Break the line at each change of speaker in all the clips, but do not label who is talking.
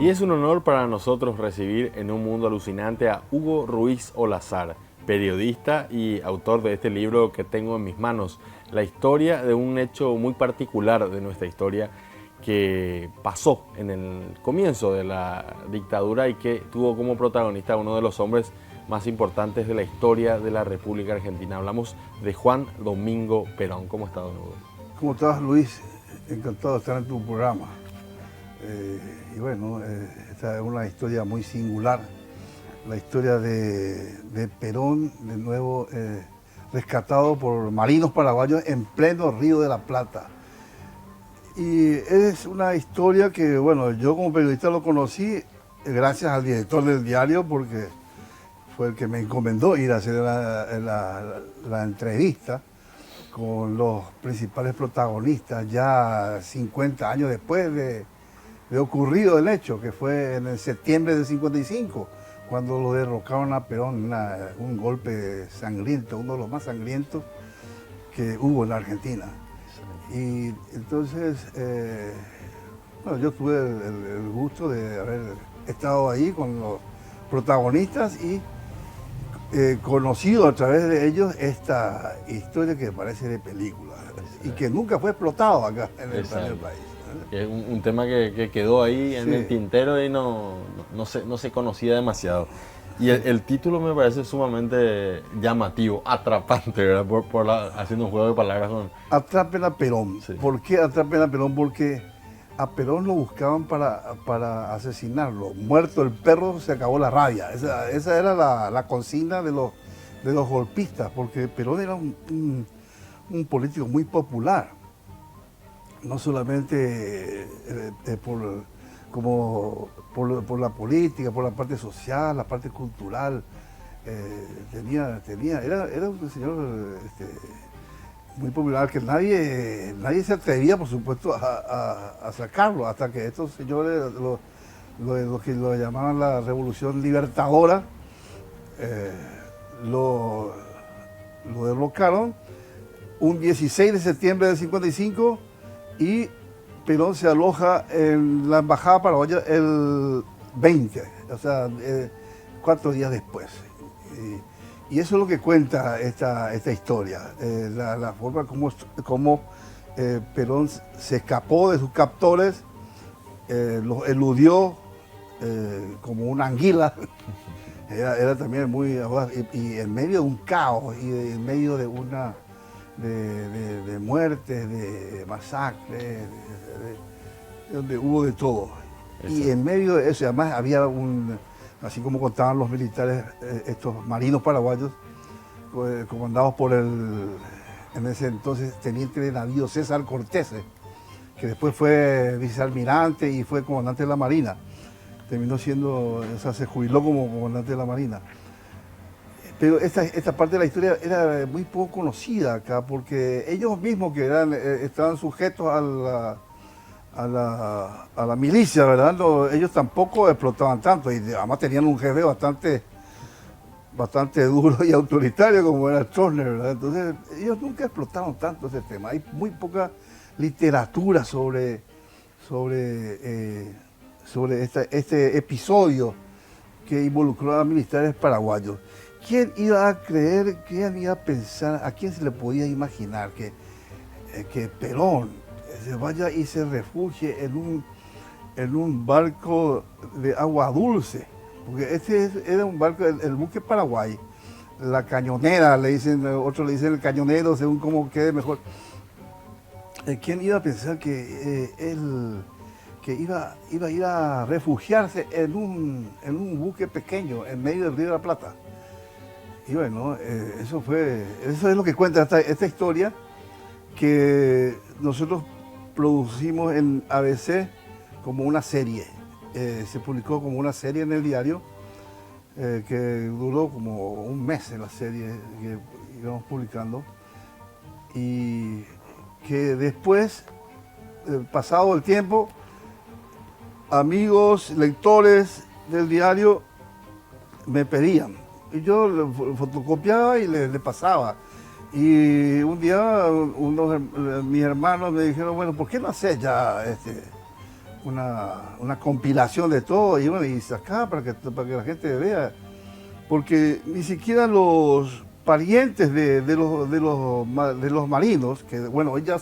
Y es un honor para nosotros recibir en Un Mundo Alucinante a Hugo Ruiz Olazar, periodista y autor de este libro que tengo en mis manos, la historia de un hecho muy particular de nuestra historia que pasó en el comienzo de la dictadura y que tuvo como protagonista a uno de los hombres más importantes de la historia de la República Argentina. Hablamos de Juan Domingo Perón. ¿Cómo está, don Hugo?
¿Cómo estás, Luis? Encantado de estar en tu programa. Y bueno, esta es una historia muy singular, la historia de Perón, de nuevo rescatado por marinos paraguayos en pleno Río de la Plata. Y es una historia que, bueno, yo como periodista lo conocí gracias al director del diario, porque fue el que me encomendó ir a hacer la entrevista con los principales protagonistas ya 50 años después de ocurrido el hecho, que fue en el septiembre del 55, cuando lo derrocaron a Perón, un golpe sangriento, uno de los más sangrientos que hubo en la Argentina. Y entonces, bueno, yo tuve el gusto de haber estado ahí con los protagonistas y conocido a través de ellos esta historia que parece de película y que nunca fue explotado acá en el país.
Es un tema que quedó ahí en el tintero y no se conocía demasiado. Y el título me parece sumamente llamativo, atrapante, ¿verdad? Haciendo un juego de palabras con...
Atrapen a Perón. Sí. ¿Por qué atrapen a Perón? Porque a Perón lo buscaban para asesinarlo. Muerto el perro, se acabó la rabia. Esa era la consigna de los golpistas, porque Perón era un político muy popular. No solamente por la política, por la parte social, la parte cultural. Era un señor muy popular que nadie se atrevía, por supuesto, a sacarlo, hasta que estos señores, lo que lo llamaban la Revolución Libertadora, lo derrocaron un 16 de septiembre del 55 y Perón se aloja en la embajada paraguaya el 20, o sea, 4 días después. Y eso es lo que cuenta esta historia, la forma como Perón se escapó de sus captores, los eludió como una anguila. Era también muy... Y en medio de un caos y en medio de de muertes, de masacres, donde hubo de todo. Exacto. Y en medio de eso, además había así como contaban los militares, estos marinos paraguayos, comandados por en ese entonces teniente de navío César Cortés, que después fue vicealmirante y fue comandante de la Marina. Terminó siendo, o sea, se jubiló como comandante de la Marina. Pero esta parte de la historia era muy poco conocida acá, porque ellos mismos que estaban sujetos a la milicia, ¿verdad? Ellos tampoco explotaban tanto y además tenían un jefe bastante duro y autoritario como era Stroessner, ¿verdad? Entonces ellos nunca explotaron tanto ese tema. Hay muy poca literatura sobre este episodio que involucró a militares paraguayos. ¿Quién iba a creer, quién iba a pensar, a quién se le podía imaginar que Perón se vaya y se refugie en un barco de agua dulce? Porque era un barco, el buque Paraguay, la cañonera, otros le dicen el cañonero, según cómo quede mejor. ¿Quién iba a pensar que iba a ir a refugiarse en un buque pequeño en medio del Río de la Plata? Y bueno, eso es lo que cuenta esta historia que nosotros producimos en ABC como una serie. Se publicó como una serie en el diario que duró como un mes en la serie que íbamos publicando y que después, pasado el tiempo, amigos, lectores del diario me pedían. Y yo le fotocopiaba y le pasaba. Y un día mis hermanos me dijeron, bueno, ¿por qué no haces ya una compilación de todo y bueno, y sacar para que la gente vea, porque ni siquiera los parientes de los marinos, que bueno, ya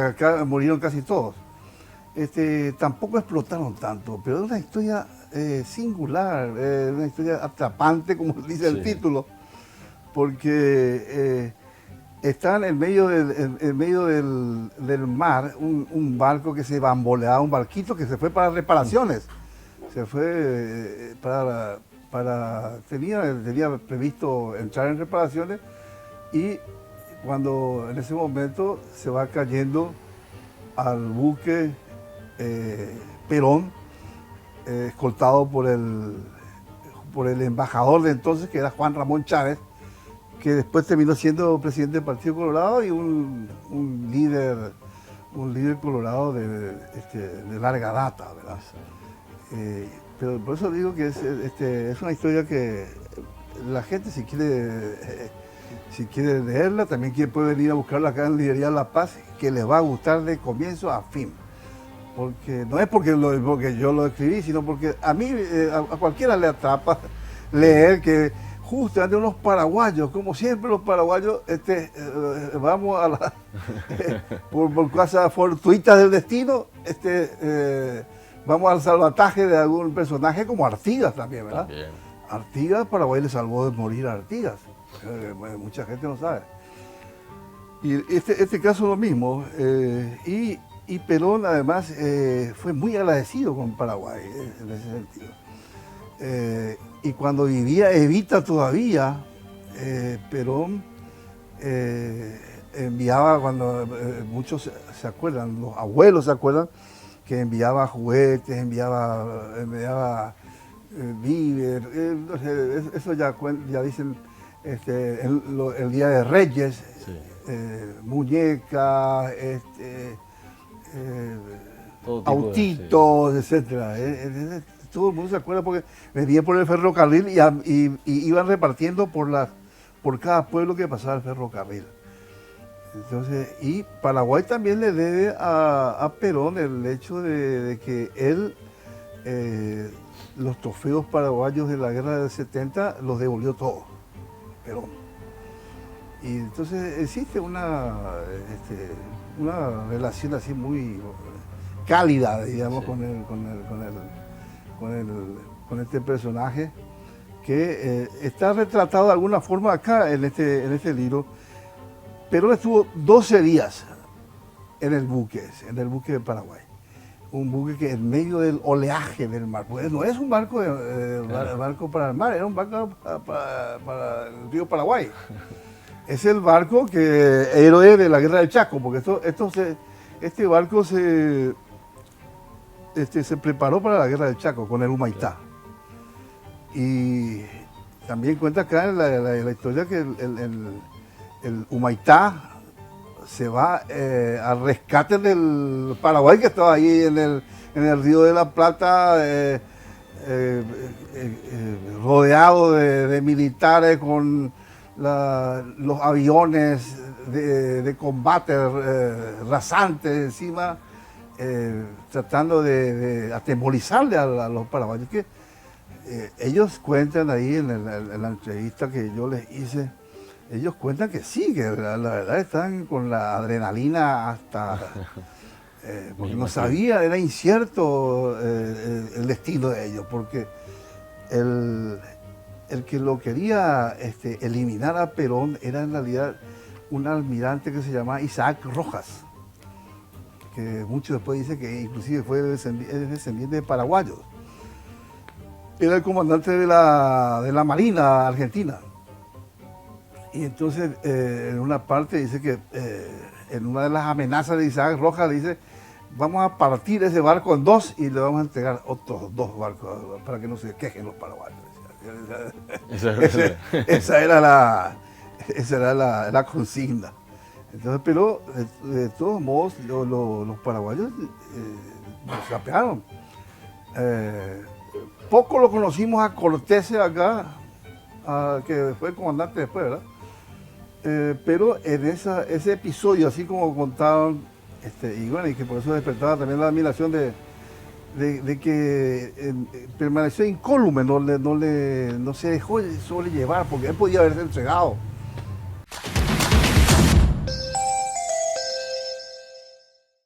acá murieron casi todos, tampoco explotaron tanto, pero es una historia singular, una historia atrapante, como dice el título, porque está en medio del mar un barco que se bamboleaba, un barquito que se fue para reparaciones. Se fue tenía previsto entrar en reparaciones y cuando en ese momento se va cayendo al buque Perón, escoltado por el embajador de entonces, que era Juan Ramón Chávez, que después terminó siendo presidente del Partido Colorado y un líder colorado de larga data, ¿verdad? Pero por eso digo que es una historia que la gente si quiere leerla, también puede venir a buscarla acá en Librería La Paz, que les va a gustar de comienzo a fin. Porque no es porque yo lo escribí, sino porque a mí, a cualquiera le atrapa leer que justamente unos paraguayos, como siempre los paraguayos, vamos a por cosas fortuitas del destino, vamos al salvataje de algún personaje como Artigas también, ¿verdad? También. Artigas, Paraguay le salvó de morir a Artigas, mucha gente no sabe. Y este caso lo mismo, y Perón además fue muy agradecido con Paraguay en ese sentido. Y cuando vivía Evita todavía, Perón enviaba, cuando muchos se acuerdan, los abuelos se acuerdan, que enviaba juguetes, enviaba víveres, eso ya dicen el Día de Reyes, sí. Muñecas, autitos, etcétera. Todo el mundo se acuerda porque venían por el ferrocarril y iban repartiendo por cada pueblo que pasaba el ferrocarril. Entonces, y Paraguay también le debe a Perón el hecho de que él los trofeos paraguayos de la guerra del 70 los devolvió todos, Perón. Y entonces existe una relación así muy cálida, digamos, sí, con este personaje que está retratado de alguna forma acá en este libro. Perón estuvo 12 días en el buque de Paraguay. Un buque que en medio del oleaje del mar, pues no es un barco, barco para el mar, era un barco para el río Paraguay. Es el barco héroe de la guerra del Chaco, porque este barco se preparó para la guerra del Chaco con el Humaitá. Y también cuenta acá en la historia que el Humaitá se va al rescate del Paraguay, que estaba ahí en el Río de la Plata, rodeado de militares con los aviones de combate rasantes encima, tratando de atemorizarle a los paraguayos. Que ellos cuentan ahí en la entrevista que yo les hice, ellos cuentan que sí, que la verdad están con la adrenalina hasta... porque no sabía, era incierto el destino de ellos, porque el que lo quería eliminar a Perón era en realidad un almirante que se llamaba Isaac Rojas, que muchos después dicen que inclusive fue descendiente de paraguayos. Era el comandante de la Marina Argentina. Y entonces, en una parte dice que, en una de las amenazas de Isaac Rojas, le dice, vamos a partir ese barco en dos y le vamos a entregar otros 2 barcos para que no se quejen los paraguayos. Esa era la consigna. Entonces, pero de todos modos, los paraguayos nos sapearon. Poco lo conocimos a Cortés acá, que fue comandante después, ¿verdad? Pero en ese episodio, así como contaban, y bueno, y que por eso despertaba también la admiración de de que permaneció incólume, no se dejó sobrellevar, porque él podía haberse entregado.